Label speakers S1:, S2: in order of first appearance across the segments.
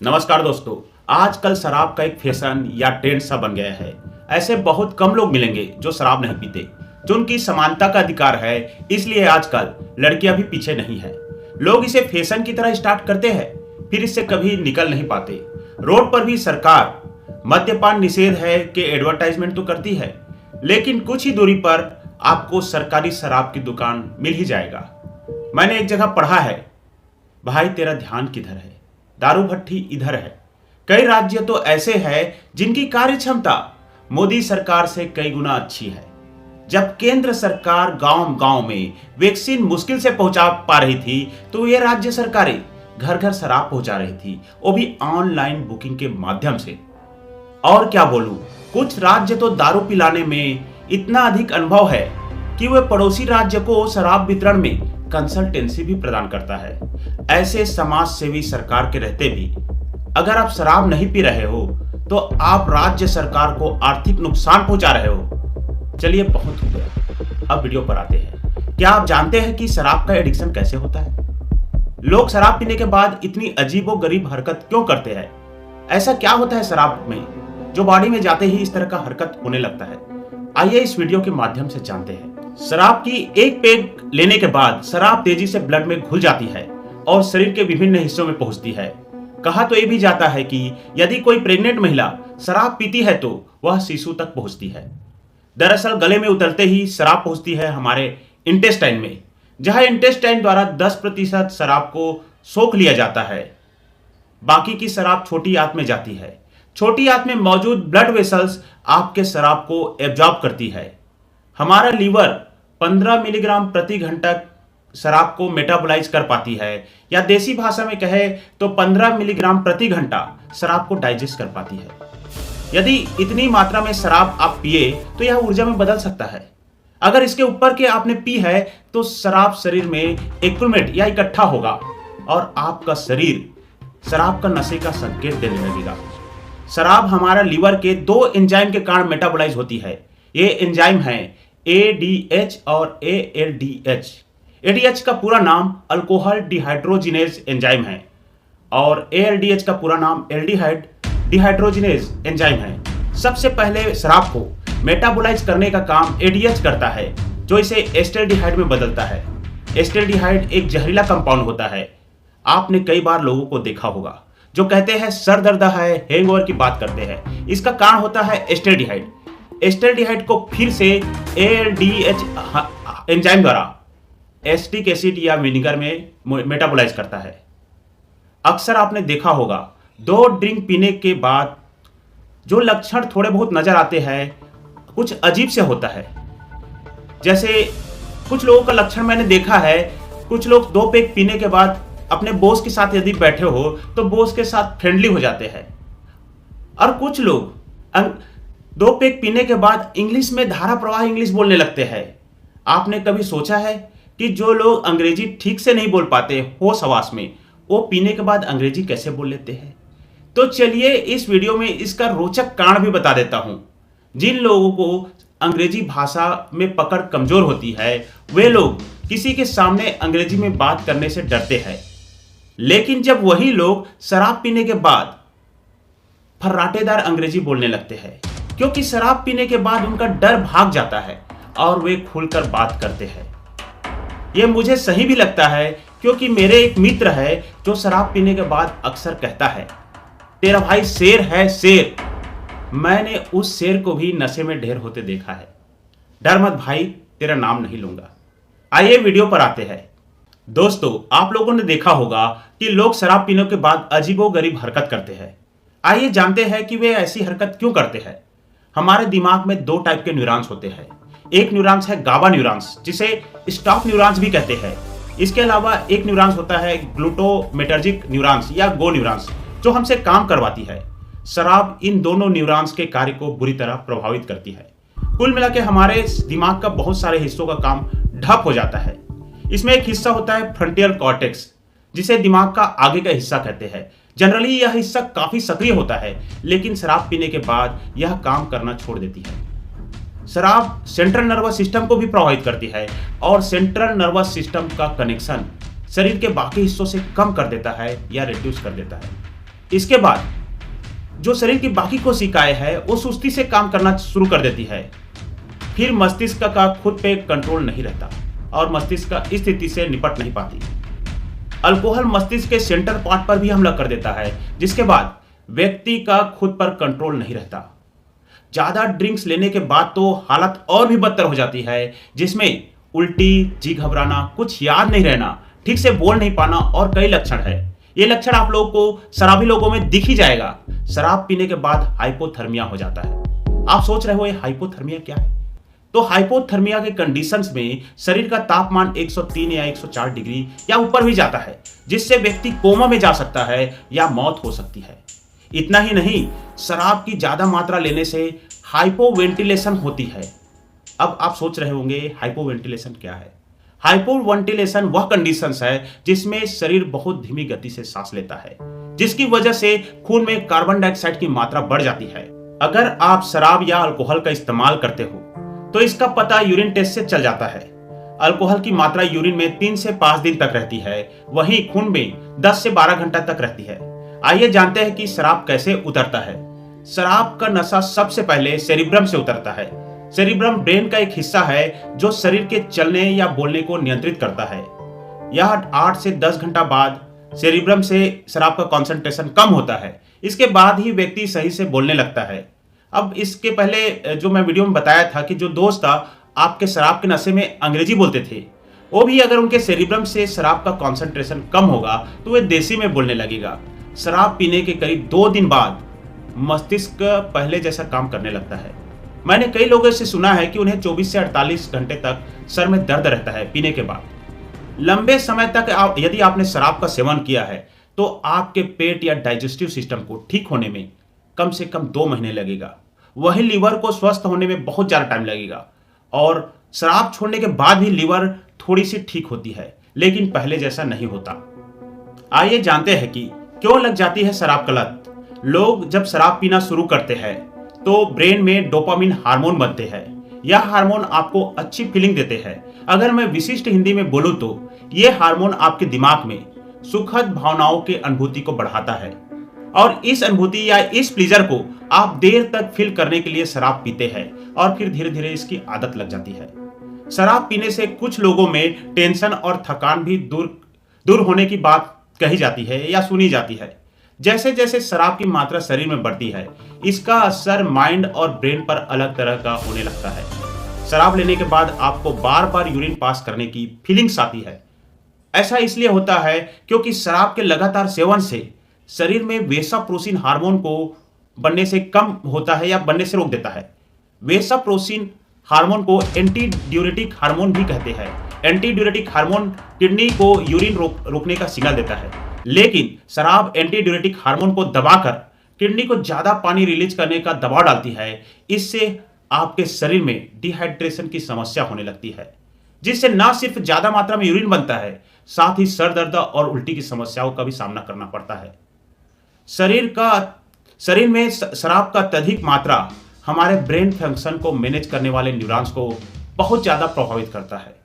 S1: नमस्कार दोस्तों। आजकल शराब का एक फैशन या ट्रेंड सा बन गया है। ऐसे बहुत कम लोग मिलेंगे जो शराब नहीं पीते, जो उनकी समानता का अधिकार है। इसलिए आजकल लड़कियां भी पीछे नहीं है। लोग इसे फैशन की तरह स्टार्ट करते हैं, फिर इससे कभी निकल नहीं पाते। रोड पर भी सरकार मद्यपान निषेध है कि एडवर्टाइजमेंट तो करती है, लेकिन कुछ ही दूरी पर आपको सरकारी शराब की दुकान मिल ही जाएगा। मैंने एक जगह पढ़ा है, भाई तेरा ध्यान किधर है, दारू भट्टी इधर है। कई राज्य तो ऐसे हैं जिनकी कार्य क्षमता मोदी सरकार से कई गुना अच्छी है। जब केंद्र सरकार गांव-गांव में वैक्सीन मुश्किल से पहुंचा पा रही थी, तो ये राज्य सरकारें घर घर शराब पहुंचा रही थी, वो भी ऑनलाइन बुकिंग के माध्यम से। और क्या बोलूं, कुछ राज्य तो दारू पिलाने में इतना अधिक अनुभव है कि वे पड़ोसी राज्य को शराब वितरण में कंसल्टेंसी भी प्रदान करता है। ऐसे समाज सेवी सरकार के रहते भी अगर आप शराब नहीं पी रहे हो तो आप राज्य सरकार को आर्थिक नुकसान पहुंचा रहे हो। चलिए बहुत हो गया, अब वीडियो पर आते हैं। क्या आप जानते हैं कि शराब का एडिक्शन कैसे होता है? लोग शराब पीने के बाद इतनी अजीबोगरीब हरकत क्यों करते हैं? ऐसा क्या होता है शराब में जो बॉडी में जाते ही इस तरह का हरकत होने लगता है? आइए इस वीडियो के माध्यम से जानते हैं। शराब की एक पेग लेने के बाद शराब तेजी से ब्लड में घुल जाती है और शरीर के विभिन्न हिस्सों में पहुंचती है। कहा तो यह भी जाता है कि यदि कोई प्रेग्नेंट महिला शराब पीती है तो वह शिशु तक पहुंचती है। दरअसल गले में उतरते ही शराब पहुंचती है हमारे इंटेस्टाइन में, जहां इंटेस्टाइन द्वारा 10% शराब को सोख लिया जाता है। बाकी की शराब छोटी आंत में जाती है। छोटी आंत में मौजूद ब्लड वेसल्स आपके शराब को एब्जॉर्ब करती है। हमारा लीवर 15 मिलीग्राम प्रति घंटा शराब को मेटाबोलाइज कर पाती है, या देसी भाषा में कहे तो 15 मिलीग्राम प्रति घंटा शराब को डाइजेस्ट कर पाती है। यदि इतनी मात्रा में शराब आप पिए तो यह ऊर्जा में बदल सकता है। अगर इसके ऊपर के आपने पी है तो शराब शरीर में एक्यूमुलेट या इकट्ठा होगा और आपका शरीर शराब का नशे का संकेत देने लगेगा। शराब हमारा लीवर के 2 एंजाइम के कारण मेटाबोलाइज होती है। ये एंजाइम है ADH और ALDH। ADH का पूरा नाम अल्कोहल डिहाइड्रोजिनेज एंजाइम है और ALDH का पूरा नाम एल्डिहाइड डिहाइड्रोजिनेज एंजाइम है। सबसे पहले शराब को मेटाबोलाइज करने का काम ADH करता है, जो इसे एस्टल्डिहाइड में बदलता है। एस्टल्डिहाइड एक जहरीला कंपाउंड होता है। आपने कई बार लोगों को देखा होगा जो कहते हैं सर दर्द है, हैंगओवर की बात करते हैं। इसका कारण होता है एस्टल्डिहाइड। एस्टल्डिहाइड को फिर से ALDH एंजाइम द्वारा एसिटिक एसिड या विनेगर में मेटाबोलाइज करता है। अक्सर आपने देखा होगा 2 ड्रिंक पीने के बाद जो लक्षण थोड़े बहुत नजर आते हैं, कुछ अजीब से होता है। जैसे कुछ लोगों का लक्षण मैंने देखा है, कुछ लोग 2 पेग पीने के बाद अपने बॉस के साथ यदि बैठे हो तो बॉस के साथ फ्रेंडली हो जाते हैं, और कुछ लोग 2 पेग पीने के बाद इंग्लिश में धारा प्रवाह इंग्लिश बोलने लगते हैं। आपने कभी सोचा है कि जो लोग अंग्रेजी ठीक से नहीं बोल पाते होश हवास में, वो पीने के बाद अंग्रेजी कैसे बोल लेते हैं? तो चलिए इस वीडियो में इसका रोचक कारण भी बता देता हूं। जिन लोगों को अंग्रेजी भाषा में पकड़ कमजोर होती है, वे लोग किसी के सामने अंग्रेजी में बात करने से डरते हैं, लेकिन जब वही लोग शराब पीने के बाद फर्राटेदार अंग्रेजी बोलने लगते हैं, क्योंकि शराब पीने के बाद उनका डर भाग जाता है और वे खुलकर बात करते हैं। यह मुझे सही भी लगता है, क्योंकि मेरे एक मित्र है जो शराब पीने के बाद अक्सर कहता है, तेरा भाई शेर है शेर। मैंने उस शेर को भी नशे में ढेर होते देखा है। डर मत भाई, तेरा नाम नहीं लूंगा। आइए वीडियो पर आते हैं। दोस्तों, आप लोगों ने देखा होगा कि लोग शराब पीने के बाद अजीबोगरीब हरकत करते हैं। आइए जानते हैं कि वे ऐसी हरकत क्यों करते हैं। हमारे दिमाग में 2 टाइप के न्यूरॉन्स होते हैं। एक न्यूरॉन्स है गाबा न्यूरॉन्स, जिसे स्टॉप न्यूरॉन्स भी कहते हैं। इसके अलावा एक न्यूरॉन्स होता है ग्लूटामेटर्जिक न्यूरॉन्स या गो न्यूरॉन्स, जो हमसे काम करवाती है। शराब इन दोनों न्यूरॉन्स के कार्य को बुरी तरह प्रभावित करती है। कुल मिलाकर हमारे दिमाग का बहुत सारे हिस्सों का काम ठप हो जाता है। इसमें एक हिस्सा होता है फ्रंटियल कॉर्टेक्स, जिसे दिमाग का आगे का हिस्सा कहते हैं। जनरली यह हिस्सा काफी सक्रिय होता है, लेकिन शराब पीने के बाद यह काम करना छोड़ देती है। शराब सेंट्रल नर्वस सिस्टम को भी प्रभावित करती है और सेंट्रल नर्वस सिस्टम का कनेक्शन शरीर के बाकी हिस्सों से कम कर देता है या रिड्यूस कर देता है। इसके बाद जो शरीर की बाकी कोशिकाएं हैं वो सुस्ती से काम करना शुरू कर देती है। फिर मस्तिष्क का खुद पे कंट्रोल नहीं रहता और मस्तिष्क इस स्थिति से निपट नहीं पाती। अल्कोहल मस्तिष्क के सेंटर पार्ट पर भी हमला कर देता है, जिसके बाद व्यक्ति का खुद पर कंट्रोल नहीं रहता। ज्यादा ड्रिंक्स लेने के बाद तो हालत और भी बदतर हो जाती है, जिसमें उल्टी, जी घबराना, कुछ याद नहीं रहना, ठीक से बोल नहीं पाना और कई लक्षण है। ये लक्षण आप लोगों को शराबी लोगों में दिख ही जाएगा। शराब पीने के बाद हाइपोथर्मिया हो जाता है। आप सोच रहे हो ये हाइपोथर्मिया क्या है? तो हाइपोथर्मिया के कंडीशंस में शरीर का तापमान 103 या 104 डिग्री या ऊपर भी जाता है, जिससे व्यक्ति कोमा में जा सकता है या मौत हो सकती है। इतना ही नहीं, शराब की ज्यादा मात्रा लेने से हाइपोवेंटिलेशन होती है। अब आप सोच रहे होंगे हाइपोवेंटिलेशन क्या है? हाइपोवेंटिलेशन वह कंडीशंस है जिसमें शरीर बहुत धीमी गति से सांस लेता है, जिसकी वजह से खून में कार्बन डाइऑक्साइड की मात्रा बढ़ जाती है। अगर आप शराब या अल्कोहल का इस्तेमाल करते हो तो इसका पता यूरिन टेस्ट से चल जाता है। अल्कोहल की मात्रा यूरिन में 3 से 5 दिन तक रहती है, वहीं खून में 10 से 12 घंटा तक रहती है। आइए जानते हैं कि शराब कैसे उतरता है। शराब का नशा सबसे पहले सेरिब्रम से उतरता है। सेरिब्रम ब्रेन का एक हिस्सा है जो शरीर के चलने या बोलने को नियंत्रित करता है। यह 8 से 10 घंटा बाद सेरिब्रम से शराब का कॉन्सेंट्रेशन कम होता है। इसके बाद ही व्यक्ति सही से बोलने लगता है। अब इसके पहले जो मैं वीडियो में बताया था कि जो दोस्त था आपके शराब के नशे में अंग्रेजी बोलते थे, वो भी अगर उनके सेरिब्रम से शराब का कॉन्सेंट्रेशन कम होगा तो वे देसी में बोलने लगेगा। शराब पीने के करीब 2 दिन बाद मस्तिष्क पहले जैसा काम करने लगता है। मैंने कई लोगों से सुना है कि उन्हें 24 से 48 घंटे तक सर में दर्द रहता है पीने के बाद। लंबे समय तक यदि आपने शराब का सेवन किया है तो आपके पेट या डाइजेस्टिव सिस्टम को ठीक होने में कम से कम 2 महीने लगेगा। वही लीवर को स्वस्थ होने में बहुत ज़्यादा टाइम लगेगा। और शराब छोड़ने के बाद भी लीवर थोड़ी सी ठीक होती है, लेकिन पहले जैसा नहीं होता। आइए जानते हैं कि क्यों लग जाती है शराब का लत। लोग जब शराब पीना शुरू करते हैं तो ब्रेन में डोपामिन हार्मोन बनते हैं। यह हार्मोन आपको अच्छी फीलिंग देते हैं। अगर मैं विशिष्ट हिंदी में बोलूं तो यह हार्मोन आपके दिमाग में सुखद भावनाओं की अनुभूति को बढ़ाता है और इस अनुभूति या इस प्लीजर को आप देर तक फील करने के लिए शराब पीते हैं और फिर धीरे धीरे इसकी आदत लग जाती है। शराब पीने से कुछ लोगों में टेंशन और थकान भी दूर होने की बात कही जाती है या सुनी जाती है। जैसे जैसे शराब की मात्रा शरीर में बढ़ती है, इसका असर माइंड और ब्रेन पर अलग तरह का होने लगता है। शराब लेने के बाद आपको बार बार यूरिन पास करने की फीलिंग्स आती है। ऐसा इसलिए होता है क्योंकि शराब के लगातार सेवन से शरीर में वेसाप्रोसिन हार्मोन को बनने से कम होता है या बनने से रोक देता है। वेसाप्रोसिन हार्मोन को एंटी ड्यूरेटिक हार्मोन भी कहते हैं। एंटी ड्यूरेटिक हार्मोन किडनी को यूरिन रोकने का सिग्नल देता है, लेकिन शराब एंटी ड्यूरेटिक हार्मोन को दबाकर किडनी को ज्यादा पानी रिलीज करने का दबाव डालती है। इससे आपके शरीर में डिहाइड्रेशन की समस्या होने लगती है, जिससे न सिर्फ ज्यादा मात्रा में यूरिन बनता है, साथ ही सर दर्द और उल्टी की समस्याओं का भी सामना करना पड़ता है। शरीर में शराब का अत्यधिक मात्रा हमारे ब्रेन फंक्शन को मैनेज करने वाले न्यूरॉन्स को बहुत ज्यादा प्रभावित करता है।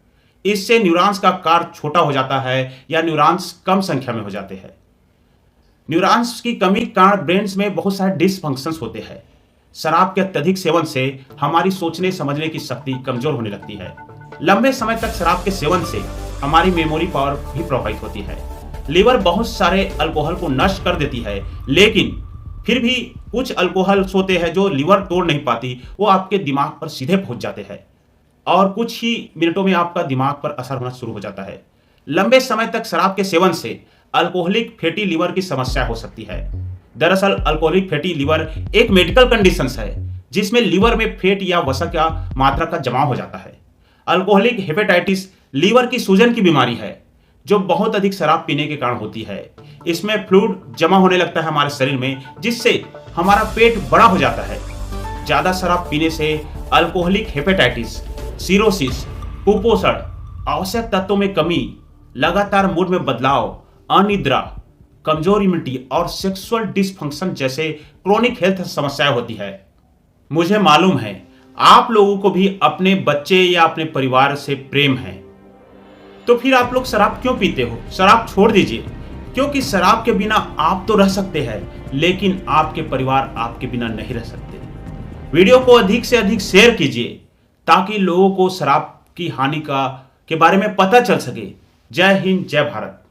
S1: इससे न्यूरॉन्स का आकार छोटा हो जाता है या न्यूरॉन्स कम संख्या में हो जाते हैं। न्यूरॉन्स की कमी के कारण ब्रेन में बहुत सारे डिसफंक्शंस होते हैं। शराब के अत्यधिक सेवन से हमारी सोचने समझने की शक्ति कमजोर होने लगती है। लंबे समय तक शराब के सेवन से हमारी मेमोरी पावर भी प्रभावित होती है। लीवर बहुत सारे अल्कोहल को नष्ट कर देती है, लेकिन फिर भी कुछ अल्कोहल्स होते हैं जो लीवर तोड़ नहीं पाती, वो आपके दिमाग पर सीधे पहुंच जाते हैं और कुछ ही मिनटों में आपका दिमाग पर असर होना शुरू हो जाता है। लंबे समय तक शराब के सेवन से अल्कोहलिक फैटी लीवर की समस्या हो सकती है। दरअसल अल्कोहलिक फैटी लीवर एक मेडिकल कंडीशन है जिसमें लीवर में फैट या वसा का मात्रा का जमाव हो जाता है। अल्कोहलिक हेपेटाइटिस लीवर की सूजन की बीमारी है जो बहुत अधिक शराब पीने के कारण होती है। इसमें फ्लूइड जमा होने लगता है हमारे शरीर में, जिससे हमारा पेट बड़ा हो जाता है। ज्यादा शराब पीने से अल्कोहलिक हेपेटाइटिस, सिरोसिस, कुपोषण, आवश्यक तत्वों में कमी, लगातार मूड में बदलाव, अनिद्रा, कमजोर इम्यूनिटी और सेक्सुअल डिसफंक्शन जैसे क्रोनिक हेल्थ समस्याएं होती है। मुझे मालूम है आप लोगों को भी अपने बच्चे या अपने परिवार से प्रेम है, तो फिर आप लोग शराब क्यों पीते हो? शराब छोड़ दीजिए। क्योंकि शराब के बिना आप तो रह सकते हैं, लेकिन आपके परिवार आपके बिना नहीं रह सकते। वीडियो को अधिक से अधिक शेयर कीजिए ताकि लोगों को शराब की हानि के बारे में पता चल सके। जय हिंद, जय भारत।